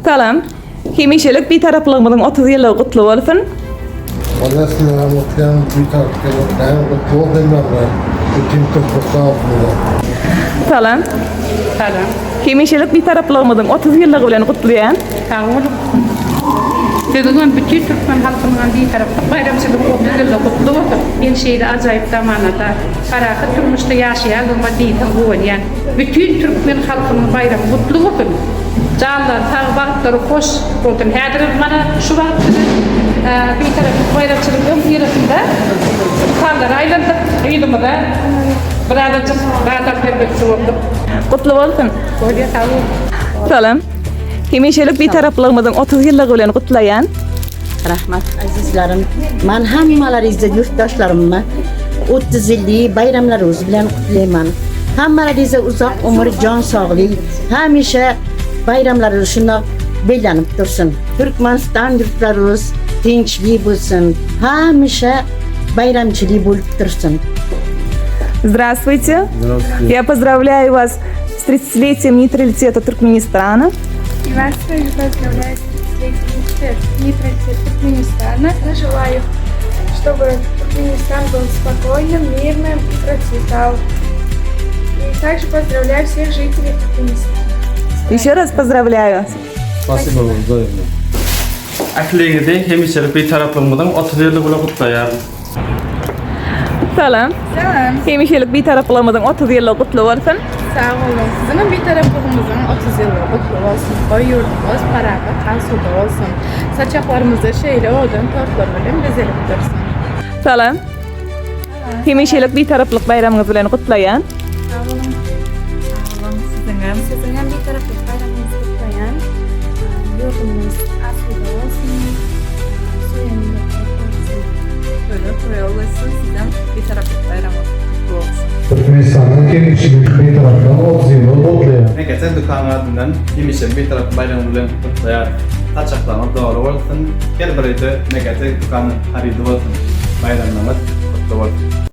Salam. Hemişelik bir taraflığımızın 30 yıllığı kutlu olsun. Odasını anlatken bir taraftan ben kutlu oldum ben. Bütün kutlu oldum. Salam. Salam. Hemişelik bir taraflığımızın 30 yıllığı bilen kutlayan. Sağ olun. Sizin bütün Türkmen halkının bir tarafı bayramçılık okuduklarıyla kutlu olsun. Bir şeyde acayip zamanında harakı turmuşta yaşayan ve deyten bu yani. Bütün Türkmen halkının bayramı kutlu olsun. Canlar, sağ vakitleri hoş olsun. Her bana şu vakti bir tarafı bayramçılığın yarısında kallar aylandık. Eylül'de birazcık rahat vermek oldu. Kutlu olsun. Öyle sağ olun. Salam. Hemişelik bir taraflığımızın 30 yıllığı bilen kutlayan. Rahmat azizlerim. Men hammalaringizni yurtdoshlarimni 30 yillik bayramlaringiz bilan qutlayman. Hammalaringizga uzoq umr, jon sog'lik, hamisha bayramlaringiz shundoq bellanib tursin. Turkmaniston yurtlarimiz tinchlik bo'lsin. Hamisha bayramchilik bo'lib tursin. Здравствуйте. Здравствуйте. Я поздравляю вас с 30-летием нейтралитета Туркменистана. И вас также поздравляю с нейтралитет Туркменистана. Я желаю, чтобы Туркменистан был спокойным, мирным и процветал. И также поздравляю всех жителей Туркменистана. Еще раз поздравляю. Спасибо вам взаимно. Akliğinde hemişelik bir taraflığımızın 30 yılı bile kutlayar. Salam. Selam. Hemişelik bir taraflığımızın 30 yıllığı kutlu olsun. Sağ olun. Sizin bir tarafımızın 30 yılı kutlu olsun. Koy yurdumuz, paraga, kalsuda olsun. Saçaklarımızda şeyle odun, tortlarıyla bezelip dursun. Salam. Hemişelik bir taraflık bayramınız bilen kutlayan. Sağ olun. Sağ olun. Sizin bir taraflık bayramınızı kutlayan yurdumuz asuda olsun. Suyunlu olsun. Böyle koyu olasın sizden bir taraflık bayramı kutlu olsun. Türkmenistan'ın gelişmiş bir taraftan 30 yılı kutlayan. Ne geçen dükkanlarından hemişelik bir taraf bayramı bile kutlayar. Taçaklama doğru olsun. Gel buraya ne geçen dükkanı haridu olsun. Bayramımız kutlu olsun.